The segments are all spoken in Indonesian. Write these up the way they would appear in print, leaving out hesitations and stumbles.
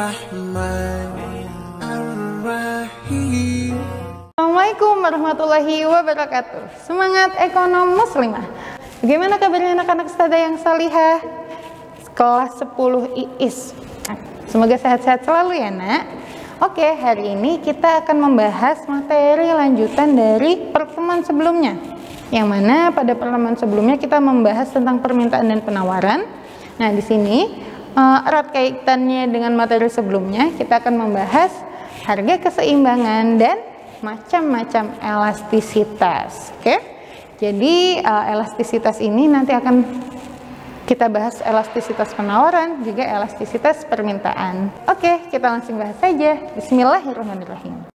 Bismillahirrahmanirrahim. Assalamualaikum warahmatullahi wabarakatuh. Semangat ekonom muslimah. Bagaimana kabarnya anak-anak Ustadzah yang salihah kelas 10 IIS? Semoga sehat-sehat selalu ya nak. Oke, hari ini kita akan membahas materi lanjutan dari pertemuan sebelumnya, yang mana pada pertemuan sebelumnya kita membahas tentang permintaan dan penawaran. Nah, di sini erat kaitannya dengan materi sebelumnya, kita akan membahas harga keseimbangan dan macam-macam elastisitas. Oke, jadi elastisitas ini nanti akan kita bahas elastisitas penawaran, juga elastisitas permintaan. Oke, kita langsung bahas saja. Bismillahirrahmanirrahim.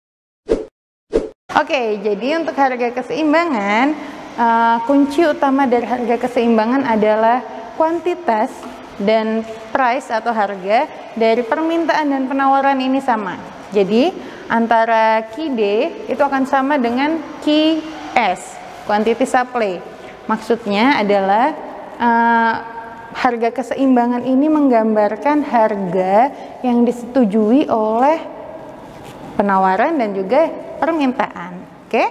Oke, jadi untuk harga keseimbangan, kunci utama dari harga keseimbangan adalah kuantitas dan price atau harga dari permintaan dan penawaran ini sama. Jadi antara QD itu akan sama dengan QS, quantity supply. Maksudnya adalah harga keseimbangan ini menggambarkan harga yang disetujui oleh penawaran dan juga permintaan. Oke?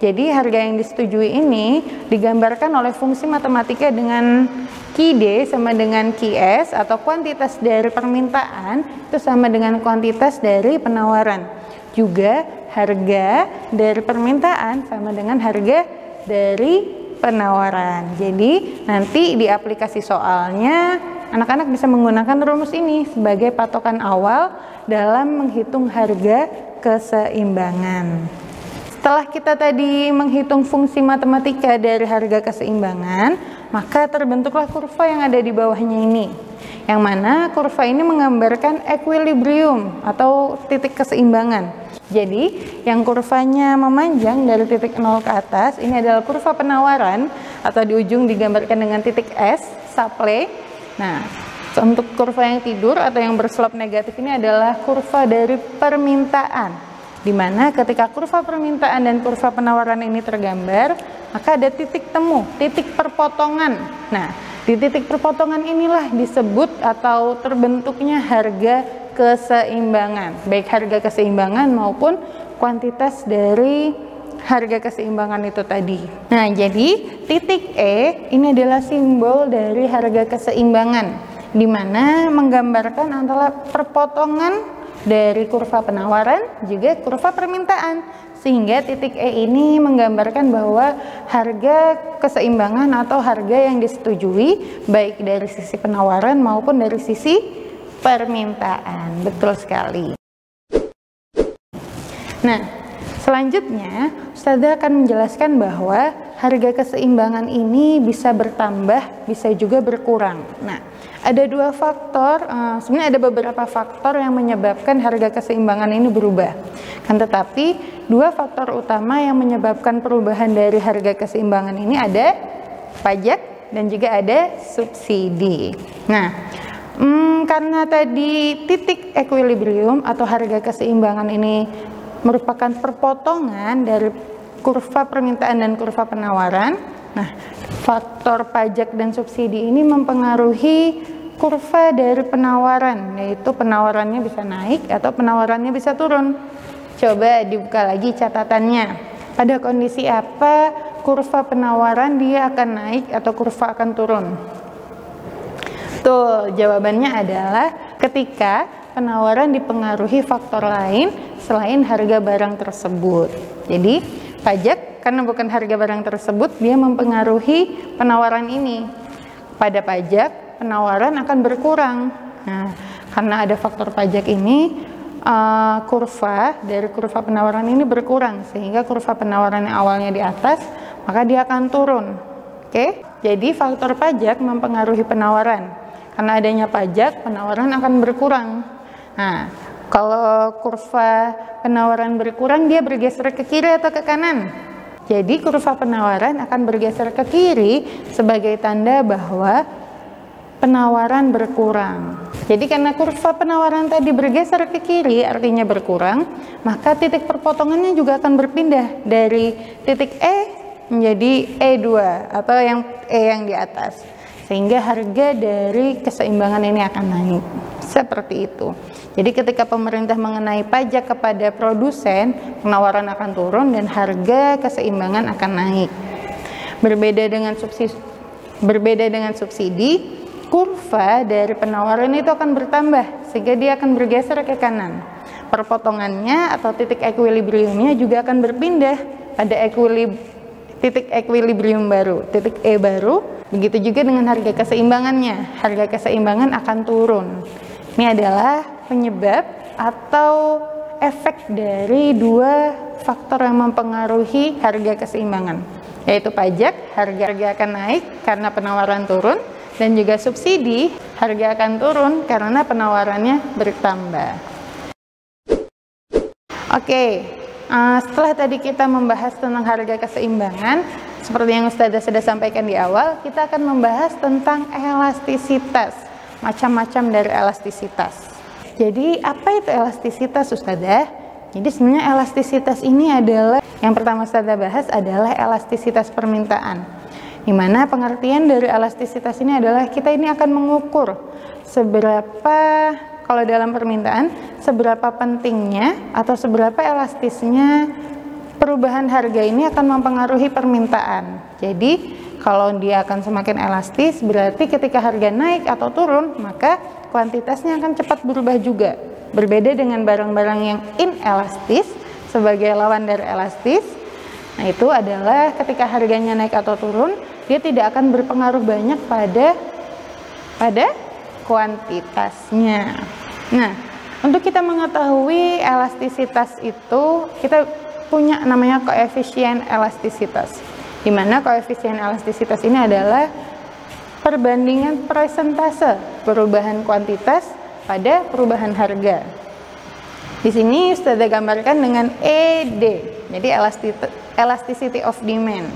Jadi harga yang disetujui ini digambarkan oleh fungsi matematika dengan QD sama dengan QS, atau kuantitas dari permintaan itu sama dengan kuantitas dari penawaran. Juga harga dari permintaan sama dengan harga dari penawaran. Jadi nanti di aplikasi soalnya anak-anak bisa menggunakan rumus ini sebagai patokan awal dalam menghitung harga keseimbangan. Setelah kita tadi menghitung fungsi matematika dari harga keseimbangan, maka terbentuklah kurva yang ada di bawahnya ini. Yang mana kurva ini menggambarkan equilibrium atau titik keseimbangan. Jadi, yang kurvanya memanjang dari titik 0 ke atas, ini adalah kurva penawaran, atau di ujung digambarkan dengan titik S, supply. Nah, untuk kurva yang tidur atau yang berslop negatif ini adalah kurva dari permintaan. Di mana ketika kurva permintaan dan kurva penawaran ini tergambar, maka ada titik temu, titik perpotongan. Nah, di titik perpotongan inilah disebut atau terbentuknya harga keseimbangan, baik harga keseimbangan maupun kuantitas dari harga keseimbangan itu tadi. Nah, jadi titik E ini adalah simbol dari harga keseimbangan, di mana menggambarkan antara perpotongan dari kurva penawaran juga kurva permintaan, sehingga titik E ini menggambarkan bahwa harga keseimbangan atau harga yang disetujui baik dari sisi penawaran maupun dari sisi permintaan. Betul sekali. Nah, selanjutnya Ustazah akan menjelaskan bahwa harga keseimbangan ini bisa bertambah, bisa juga berkurang. Nah, ada dua faktor, sebenarnya ada beberapa faktor yang menyebabkan harga keseimbangan ini berubah. Kan tetapi dua faktor utama yang menyebabkan perubahan dari harga keseimbangan ini ada pajak dan juga ada subsidi. Nah, karena tadi titik equilibrium atau harga keseimbangan ini merupakan perpotongan dari kurva permintaan dan kurva penawaran. Nah, faktor pajak dan subsidi ini mempengaruhi kurva dari penawaran, yaitu penawarannya bisa naik atau penawarannya bisa turun. Coba dibuka lagi catatannya. Pada kondisi apa kurva penawaran dia akan naik atau kurva akan turun? Tuh, jawabannya adalah ketika penawaran dipengaruhi faktor lain selain harga barang tersebut. Jadi, pajak karena bukan harga barang tersebut, dia mempengaruhi penawaran ini. Pada pajak, penawaran akan berkurang. Nah, karena ada faktor pajak ini, kurva dari kurva penawaran ini berkurang, sehingga kurva penawaran yang awalnya di atas, maka dia akan turun. Oke? Jadi faktor pajak mempengaruhi penawaran. Karena adanya pajak, penawaran akan berkurang. Nah, kalau kurva penawaran berkurang, dia bergeser ke kiri atau ke kanan? Jadi kurva penawaran akan bergeser ke kiri sebagai tanda bahwa penawaran berkurang. Jadi karena kurva penawaran tadi bergeser ke kiri artinya berkurang, maka titik perpotongannya juga akan berpindah dari titik E menjadi E2 atau yang E yang di atas. sehingga harga dari keseimbangan ini akan naik. Seperti itu. Jadi ketika pemerintah mengenai pajak kepada produsen, penawaran akan turun dan harga keseimbangan akan naik. Berbeda dengan subsidi, kurva dari penawaran itu akan bertambah sehingga dia akan bergeser ke kanan. Perpotongannya atau titik equilibriumnya juga akan berpindah pada titik equilibrium baru, titik E baru. Begitu juga dengan harga keseimbangannya, harga keseimbangan akan turun. Ini adalah penyebab atau efek dari dua faktor yang mempengaruhi harga keseimbangan, yaitu pajak, harga akan naik karena penawaran turun, dan juga subsidi, harga akan turun karena penawarannya bertambah. Oke, setelah tadi kita membahas tentang harga keseimbangan, seperti yang Ustazah sudah sampaikan di awal, kita akan membahas tentang elastisitas, macam-macam dari elastisitas. Jadi apa itu elastisitas, Ustazah? Jadi sebenarnya elastisitas ini adalah, yang pertama Ustazah bahas adalah elastisitas permintaan. Di mana pengertian dari elastisitas ini adalah kita ini akan mengukur seberapa, kalau dalam permintaan, seberapa pentingnya atau seberapa elastisnya perubahan harga ini akan mempengaruhi permintaan. Jadi kalau dia akan semakin elastis, berarti ketika harga naik atau turun, maka kuantitasnya akan cepat berubah juga. Berbeda dengan barang-barang yang inelastis sebagai lawan dari elastis. Nah, itu adalah ketika harganya naik atau turun, dia tidak akan berpengaruh banyak pada kuantitasnya. Nah, untuk kita mengetahui elastisitas itu, kita punya namanya koefisien elastisitas. Di mana koefisien elastisitas ini adalah perbandingan persentase perubahan kuantitas pada perubahan harga. Di sini sudah gambarkan dengan ED. Jadi elasticity of demand.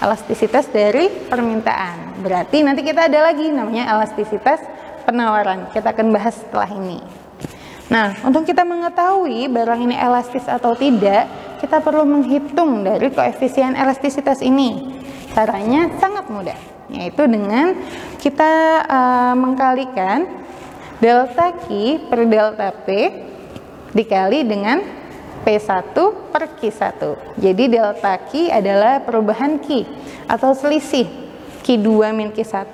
Elastisitas dari permintaan. Berarti nanti kita ada lagi namanya elastisitas penawaran. Kita akan bahas setelah ini. Nah, untuk kita mengetahui barang ini elastis atau tidak, kita perlu menghitung dari koefisien elastisitas ini. Caranya sangat mudah, yaitu dengan kita mengkalikan delta Q per delta P dikali dengan P1 per Q1. Jadi delta Q adalah perubahan Q atau selisih Q2 min Q1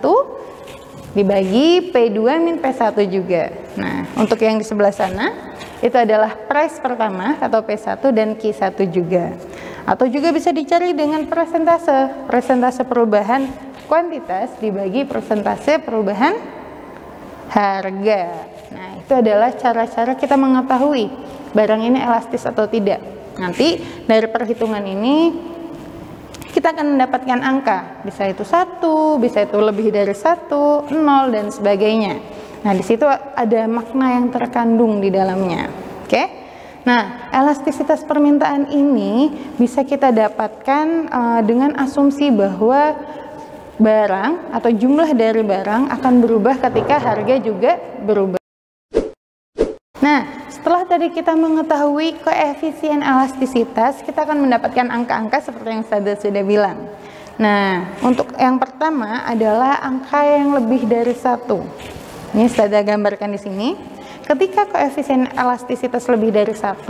dibagi P2 min P1 juga. Nah, untuk yang di sebelah sana itu adalah price pertama atau P1 dan Q1 juga. Atau juga bisa dicari dengan persentase perubahan kuantitas dibagi persentase perubahan harga. Nah, itu adalah cara-cara kita mengetahui barang ini elastis atau tidak. Nanti dari perhitungan ini kita akan mendapatkan angka, bisa itu 1, bisa itu lebih dari 1, 0, dan sebagainya. Nah, di situ ada makna yang terkandung di dalamnya. Oke? Nah, elastisitas permintaan ini bisa kita dapatkan dengan asumsi bahwa barang atau jumlah dari barang akan berubah ketika harga juga berubah. Nah, setelah tadi kita mengetahui koefisien elastisitas, kita akan mendapatkan angka-angka seperti yang saya sudah bilang. Nah, untuk yang pertama adalah angka yang lebih dari 1. Ini saya gambarkan di sini. Ketika koefisien elastisitas lebih dari 1,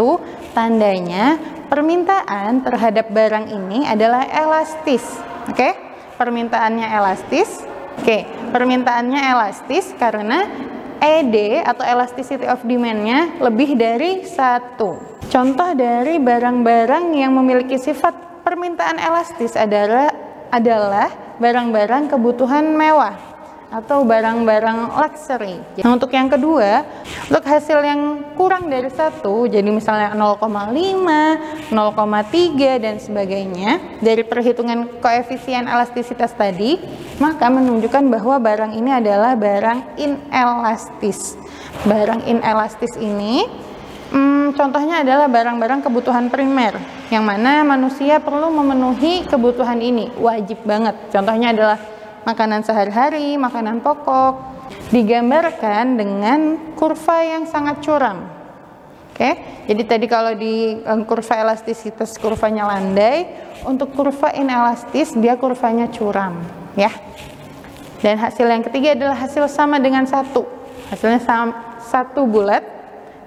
tandanya permintaan terhadap barang ini adalah elastis. Oke? Permintaannya elastis. Oke, permintaannya elastis karena ED atau elasticity of demand-nya lebih dari 1. Contoh dari barang-barang yang memiliki sifat permintaan elastis adalah barang-barang kebutuhan mewah atau barang-barang luxury. Nah, untuk yang kedua, untuk hasil yang kurang dari 1, jadi misalnya 0,5, 0,3 dan sebagainya, dari perhitungan koefisien elastisitas tadi, maka menunjukkan bahwa barang ini adalah barang inelastis. Barang inelastis ini contohnya adalah barang-barang kebutuhan primer, yang mana manusia perlu memenuhi kebutuhan ini, wajib banget. Contohnya adalah makanan sehari-hari, makanan pokok, digambarkan dengan kurva yang sangat curam. Oke, jadi tadi kalau di kurva elastisitas kurvanya landai, untuk kurva inelastis dia kurvanya curam, ya. Dan hasil yang ketiga adalah hasil sama dengan 1. Hasilnya satu bulat,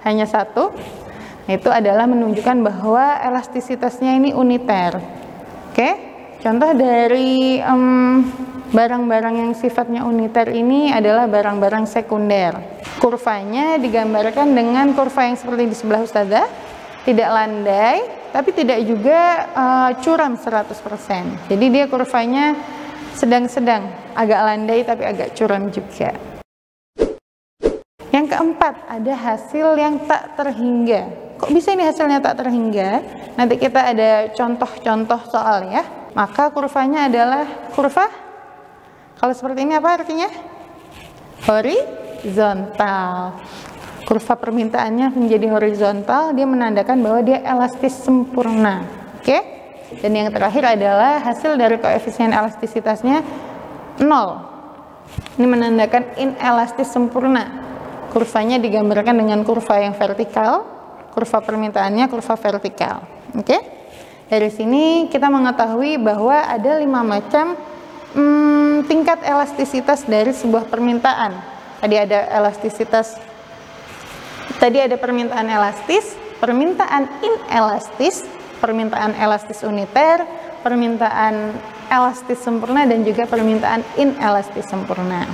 hanya 1. Itu adalah menunjukkan bahwa elastisitasnya ini uniter. Oke, contoh dari barang-barang yang sifatnya uniter ini adalah barang-barang sekunder. Kurvanya digambarkan dengan kurva yang seperti di sebelah Ustazah, tidak landai, tapi tidak juga curam 100%. Jadi dia kurvanya sedang-sedang, agak landai tapi agak curam juga. Yang keempat, ada hasil yang tak terhingga. Kok bisa ini hasilnya tak terhingga? Nanti kita ada contoh-contoh soal ya. Maka kurvanya adalah kurva, kalau seperti ini apa artinya? Horizontal. Kurva permintaannya menjadi horizontal, dia menandakan bahwa dia elastis sempurna. Oke? Dan yang terakhir adalah hasil dari koefisien elastisitasnya 0. Ini menandakan inelastis sempurna. Kurvanya digambarkan dengan kurva yang vertikal, kurva permintaannya kurva vertikal. Oke? Dari sini kita mengetahui bahwa ada 5 macam tingkat elastisitas dari sebuah permintaan. Tadi ada permintaan elastis, permintaan inelastis, permintaan elastis uniter, permintaan elastis sempurna, dan juga permintaan inelastis sempurna.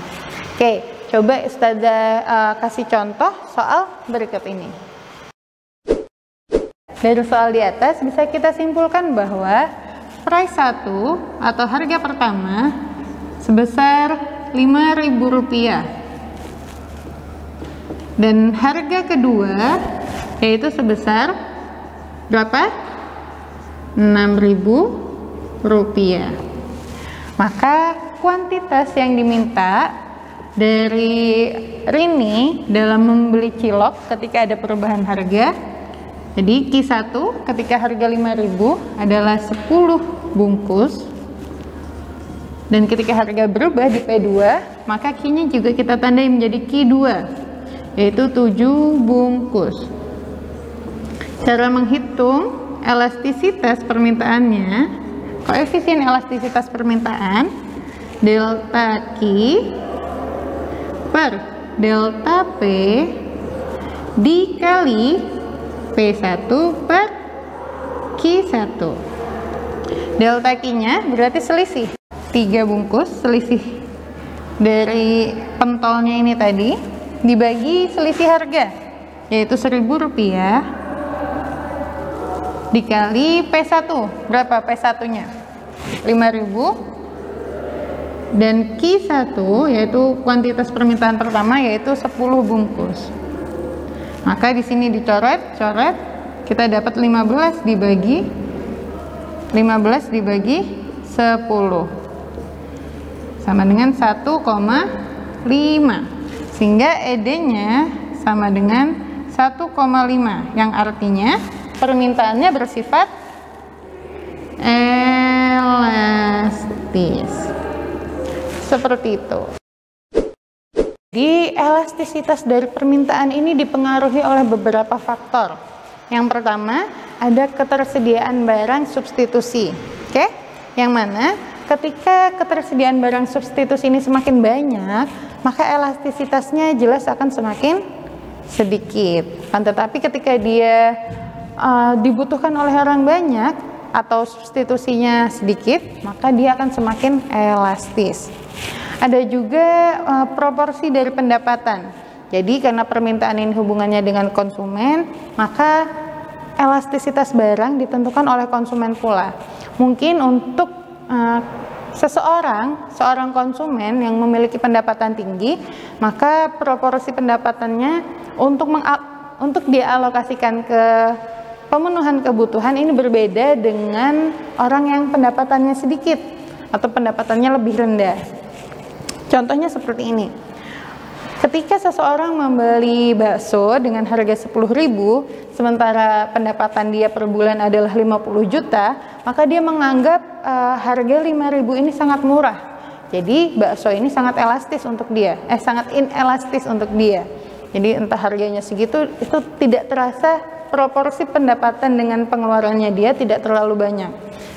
Oke, coba Ustazah kasih contoh soal berikut ini. Dari soal di atas bisa kita simpulkan bahwa price 1 atau harga pertama sebesar Rp5.000 dan harga kedua yaitu sebesar berapa? Rp6.000. Maka kuantitas yang diminta dari Rini dalam membeli cilok ketika ada perubahan harga, jadi Q1 ketika harga Rp5.000 adalah 10 bungkus, dan ketika harga berubah di P2 maka Q-nya juga kita tandai menjadi Q2 yaitu 7 bungkus. Cara menghitung elastisitas permintaannya, koefisien elastisitas permintaan delta Q per delta P dikali P1 per Q1. Delta Q-nya berarti selisih 3 bungkus, selisih dari pentolnya ini tadi dibagi selisih harga yaitu Rp1.000 dikali P1. Berapa P1 nya? 5.000, dan Q1 yaitu kuantitas permintaan pertama yaitu 10 bungkus. Maka di sini dicoret, kita dapat 15 dibagi 10 sama dengan 1,5, sehingga ED-nya sama dengan 1,5, yang artinya permintaannya bersifat elastis. Seperti itu. Di elastisitas dari permintaan ini dipengaruhi oleh beberapa faktor. Yang pertama, ada ketersediaan barang substitusi. Oke? Yang mana ketika ketersediaan barang substitusi ini semakin banyak, maka elastisitasnya jelas akan semakin sedikit. Tetapi ketika dia dibutuhkan oleh orang banyak atau substitusinya sedikit, maka dia akan semakin elastis. Ada juga proporsi dari pendapatan. Jadi karena permintaan ini hubungannya dengan konsumen, maka elastisitas barang ditentukan oleh konsumen pula. Mungkin untuk seorang konsumen yang memiliki pendapatan tinggi, maka proporsi pendapatannya untuk dialokasikan ke pemenuhan kebutuhan ini berbeda dengan orang yang pendapatannya sedikit atau pendapatannya lebih rendah. Contohnya seperti ini. Ketika seseorang membeli bakso dengan harga 10.000, sementara pendapatan dia per bulan adalah 50 juta, maka dia menganggap harga 5.000 ini sangat murah. Jadi bakso ini sangat elastis untuk dia, sangat inelastis untuk dia. Jadi entah harganya segitu, itu tidak terasa, proporsi pendapatan dengan pengeluarannya dia tidak terlalu banyak.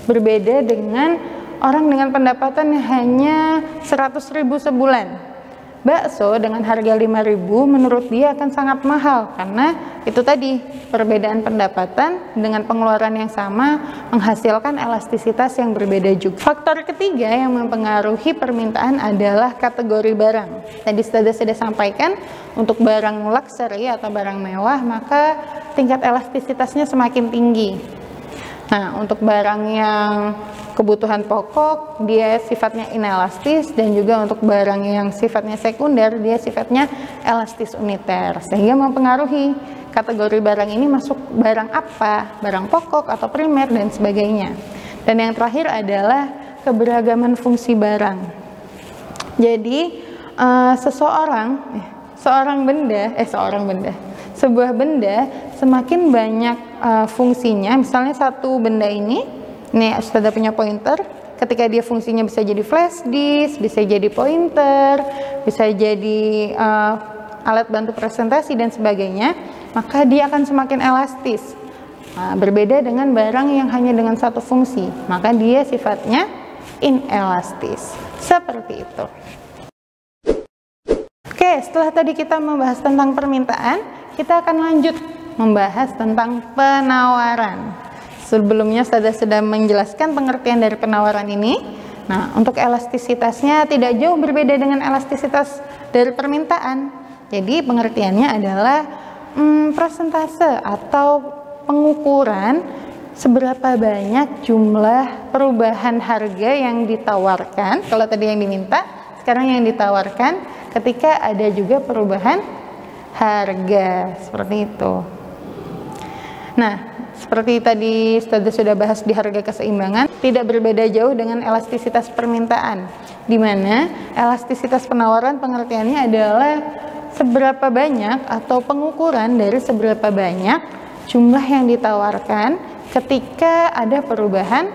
Berbeda dengan orang dengan pendapatan hanya 100.000 sebulan. Bakso dengan harga 5.000 menurut dia akan sangat mahal karena itu tadi, perbedaan pendapatan dengan pengeluaran yang sama menghasilkan elastisitas yang berbeda juga. Faktor ketiga yang mempengaruhi permintaan adalah kategori barang. Tadi sudah sampaikan, untuk barang luxury atau barang mewah maka tingkat elastisitasnya semakin tinggi. Nah, untuk barang yang kebutuhan pokok dia sifatnya inelastis, dan juga untuk barang yang sifatnya sekunder dia sifatnya elastis uniter, sehingga mempengaruhi kategori barang ini masuk barang apa, barang pokok atau primer dan sebagainya. Dan yang terakhir adalah keberagaman fungsi barang. Jadi sebuah benda semakin banyak fungsinya. Misalnya satu benda ini sudah punya pointer, ketika dia fungsinya bisa jadi flash disk, bisa jadi pointer, bisa jadi alat bantu presentasi dan sebagainya, maka dia akan semakin elastis. Berbeda dengan barang yang hanya dengan satu fungsi, maka dia sifatnya inelastis. Seperti itu. Oke, setelah tadi kita membahas tentang permintaan, kita akan lanjut membahas tentang penawaran. Sebelumnya saya sudah menjelaskan pengertian dari penawaran ini. Nah, untuk elastisitasnya tidak jauh berbeda dengan elastisitas dari permintaan. Jadi pengertiannya adalah persentase atau pengukuran seberapa banyak jumlah perubahan harga yang ditawarkan. Kalau tadi yang diminta, sekarang yang ditawarkan ketika ada juga perubahan harga, seperti itu. Nah, seperti tadi sudah bahas di harga keseimbangan, tidak berbeda jauh dengan elastisitas permintaan, di mana elastisitas penawaran pengertiannya adalah seberapa banyak atau pengukuran dari seberapa banyak jumlah yang ditawarkan ketika ada perubahan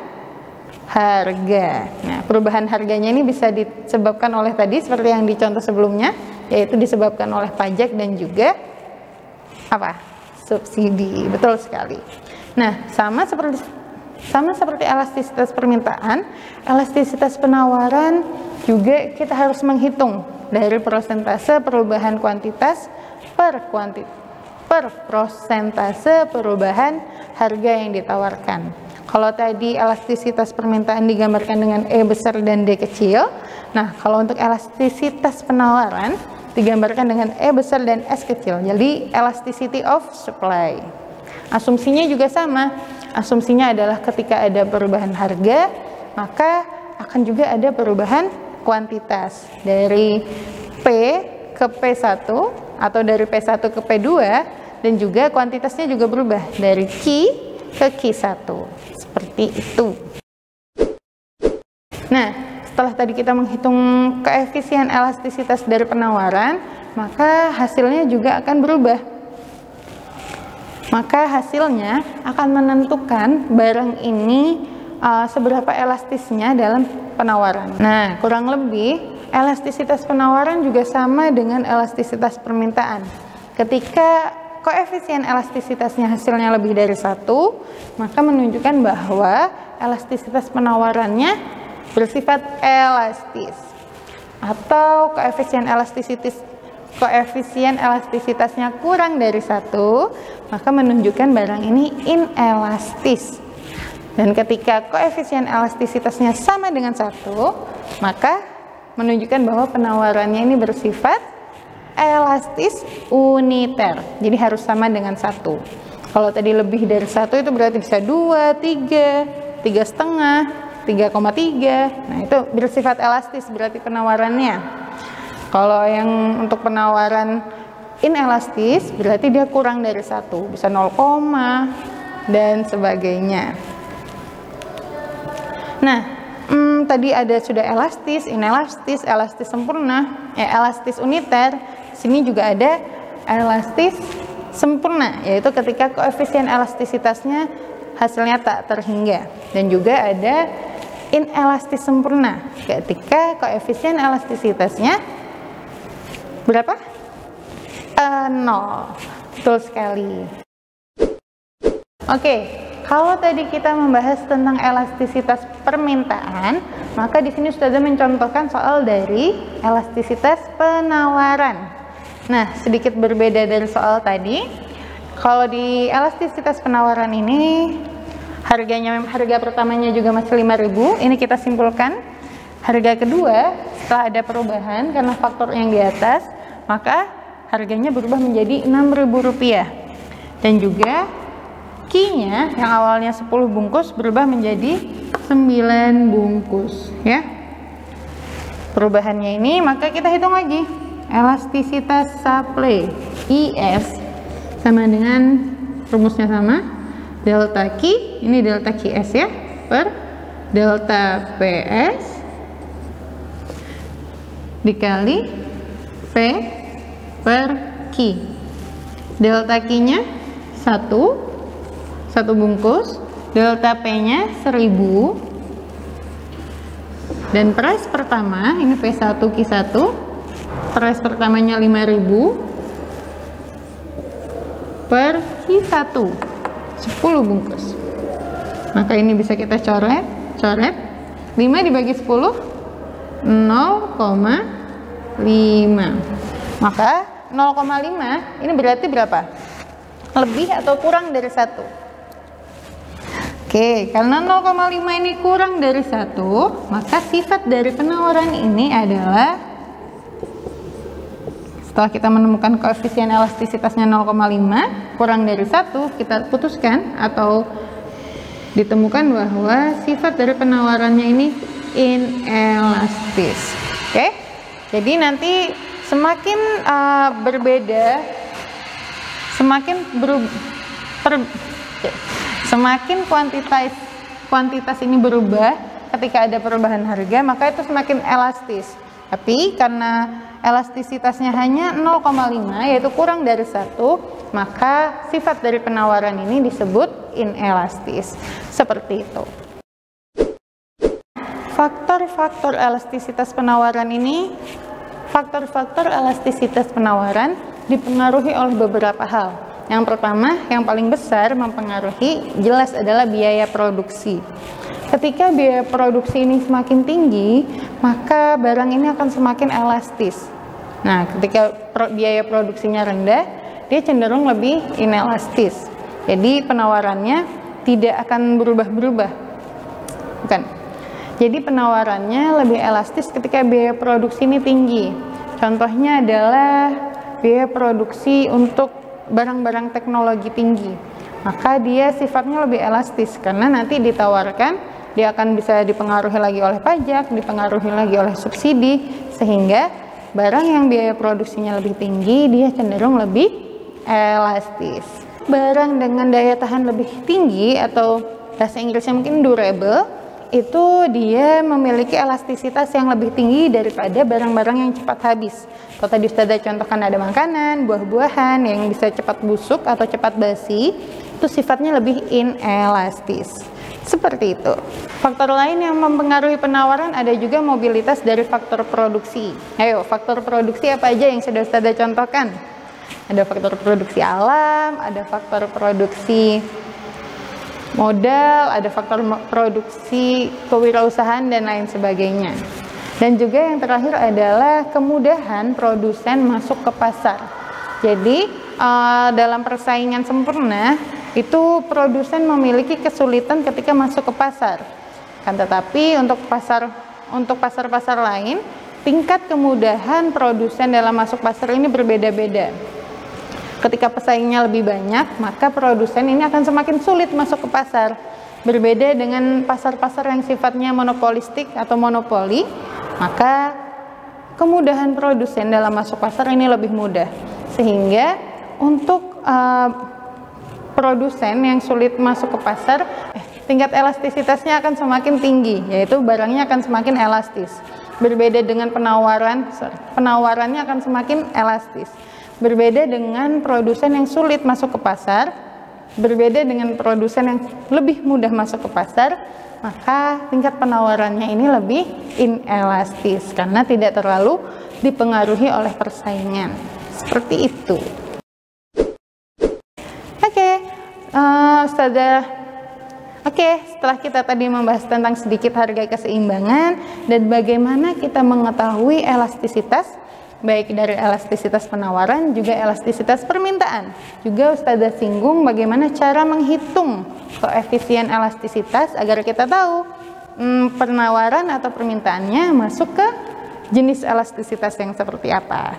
harga. Nah, perubahan harganya ini bisa disebabkan oleh tadi seperti yang dicontoh sebelumnya, yaitu disebabkan oleh pajak dan juga subsidi. Betul sekali. Nah, sama seperti elastisitas permintaan, elastisitas penawaran juga kita harus menghitung dari persentase perubahan kuantitas per persentase perubahan harga yang ditawarkan. Kalau tadi elastisitas permintaan digambarkan dengan E besar dan D kecil, nah kalau untuk elastisitas penawaran digambarkan dengan E besar dan S kecil. Jadi elasticity of supply. Asumsinya juga sama. Asumsinya adalah ketika ada perubahan harga, maka akan juga ada perubahan kuantitas dari P ke P1 atau dari P1 ke P2, dan juga kuantitasnya juga berubah dari Q ke Q1. Seperti itu. Nah, setelah tadi kita menghitung koefisien elastisitas dari penawaran, maka hasilnya juga akan berubah. Maka hasilnya akan menentukan barang ini seberapa elastisnya dalam penawaran. Nah, kurang lebih elastisitas penawaran juga sama dengan elastisitas permintaan. Ketika koefisien elastisitasnya hasilnya lebih dari 1, maka menunjukkan bahwa elastisitas penawarannya bersifat elastis. Atau koefisien elastisitasnya kurang dari 1, maka menunjukkan barang ini inelastis. Dan ketika koefisien elastisitasnya sama dengan 1, maka menunjukkan bahwa penawarannya ini bersifat elastis uniter. Jadi harus sama dengan 1. Kalau tadi lebih dari 1 itu berarti bisa 2, 3, 3,5, 3,3. Nah, itu bersifat elastis berarti penawarannya. Kalau yang untuk penawaran inelastis berarti dia kurang dari 1, bisa 0, dan sebagainya. Nah, tadi ada sudah elastis, inelastis, elastis sempurna, elastis uniter. Sini juga ada elastis sempurna, yaitu ketika koefisien elastisitasnya hasilnya tak terhingga. Dan juga ada inelastis sempurna, ketika koefisien elastisitasnya berapa? 0. Betul sekali. Oke, kalau tadi kita membahas tentang elastisitas permintaan, maka di sini Ustazah mencontohkan soal dari elastisitas penawaran. Nah, sedikit berbeda dari soal tadi. Kalau di elastisitas penawaran ini harga pertamanya juga masih 5.000. Ini kita simpulkan. Harga kedua setelah ada perubahan karena faktor yang di atas, maka harganya berubah menjadi Rp6.000. Dan juga Q-nya yang awalnya 10 bungkus berubah menjadi 9 bungkus ya. Perubahannya ini maka kita hitung lagi. Elastisitas supply IS sama dengan rumusnya sama, delta Q, ini delta QS ya, per delta PS dikali P per Q. Delta Q-nya 1 bungkus, delta P-nya 1000, dan price pertama ini P1 Q1, price pertamanya 5.000 per Q1 10 bungkus. Maka ini bisa kita coret 5 dibagi 10 0,5. Maka 0,5 ini berarti berapa? Lebih atau kurang dari 1? Oke, karena 0,5 ini kurang dari 1, maka sifat dari penawaran ini adalah, setelah kita menemukan koefisien elastisitasnya 0,5 kurang dari 1, kita putuskan atau ditemukan bahwa sifat dari penawarannya ini inelastis. Oke, jadi nanti semakin berbeda, semakin kuantitas ini berubah ketika ada perubahan harga, maka itu semakin elastis. Tapi karena elastisitasnya hanya 0,5 yaitu kurang dari 1, maka sifat dari penawaran ini disebut inelastis. Seperti itu. Faktor-faktor elastisitas penawaran ini, faktor-faktor elastisitas penawaran dipengaruhi oleh beberapa hal. Yang pertama, yang paling besar mempengaruhi jelas adalah biaya produksi. Ketika biaya produksi ini semakin tinggi, maka barang ini akan semakin elastis. Nah, ketika biaya produksinya rendah, dia cenderung lebih inelastis. Jadi penawarannya tidak akan berubah-berubah. Bukan. Jadi penawarannya lebih elastis ketika biaya produksi ini tinggi. Contohnya adalah biaya produksi untuk barang-barang teknologi tinggi. Maka dia sifatnya lebih elastis karena nanti ditawarkan, dia akan bisa dipengaruhi lagi oleh pajak, dipengaruhi lagi oleh subsidi, sehingga barang yang biaya produksinya lebih tinggi dia cenderung lebih elastis. Barang dengan daya tahan lebih tinggi atau bahasa Inggrisnya mungkin durable, itu dia memiliki elastisitas yang lebih tinggi daripada barang-barang yang cepat habis. Kalau tadi Ustazah contohkan ada makanan, buah-buahan yang bisa cepat busuk atau cepat basi, itu sifatnya lebih inelastis. Seperti itu. Faktor lain yang mempengaruhi penawaran ada juga mobilitas dari faktor produksi. Ayo, faktor produksi apa aja yang sudah Ustazah contohkan? Ada faktor produksi alam, ada faktor produksi modal, ada faktor produksi kewirausahaan dan lain sebagainya. Dan juga yang terakhir adalah kemudahan produsen masuk ke pasar. Jadi dalam persaingan sempurna itu produsen memiliki kesulitan ketika masuk ke pasar. Kan tetapi untuk pasar-pasar lain, tingkat kemudahan produsen dalam masuk pasar ini berbeda-beda. Ketika pesaingnya lebih banyak, maka produsen ini akan semakin sulit masuk ke pasar. Berbeda dengan pasar-pasar yang sifatnya monopolistik atau monopoli, maka kemudahan produsen dalam masuk pasar ini lebih mudah. Sehingga untuk produsen yang sulit masuk ke pasar, tingkat elastisitasnya akan semakin tinggi, yaitu barangnya akan semakin elastis. Berbeda dengan penawarannya akan semakin elastis. Berbeda dengan produsen yang sulit masuk ke pasar, berbeda dengan produsen yang lebih mudah masuk ke pasar, maka tingkat penawarannya ini lebih inelastis karena tidak terlalu dipengaruhi oleh persaingan. Seperti itu. Oke, Ustazah Oke, setelah kita tadi membahas tentang sedikit harga keseimbangan dan bagaimana kita mengetahui elastisitas, baik dari elastisitas penawaran juga elastisitas permintaan. Juga Ustazah singgung bagaimana cara menghitung koefisien elastisitas agar kita tahu penawaran atau permintaannya masuk ke jenis elastisitas yang seperti apa.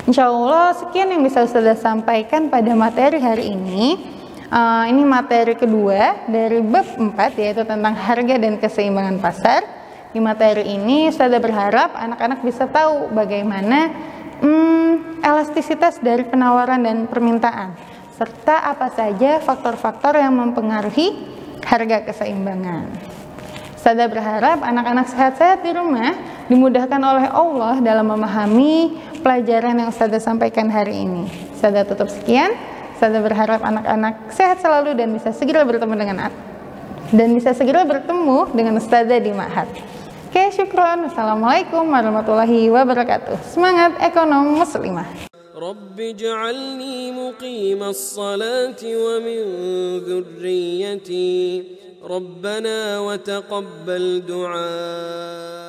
Insya Allah sekian yang bisa Ustazah sampaikan pada materi hari ini. Ini materi kedua dari bab 4, yaitu tentang harga dan keseimbangan pasar. Di materi ini Ustazah berharap anak-anak bisa tahu bagaimana elastisitas dari penawaran dan permintaan, serta apa saja faktor-faktor yang mempengaruhi harga keseimbangan. Ustazah berharap anak-anak sehat-sehat di rumah dimudahkan oleh Allah dalam memahami pelajaran yang Ustazah sampaikan hari ini. Ustazah tutup sekian. Ustazah berharap anak-anak sehat selalu dan bisa segera bertemu dengan Ustazah di Ma'had. Oke, syukron. Wassalamualaikum warahmatullahi wabarakatuh. Semangat ekonom muslimah. Rabbi ij'alni muqimas salati wa min dhurriyyati. Rabbana wa taqabbal du'a.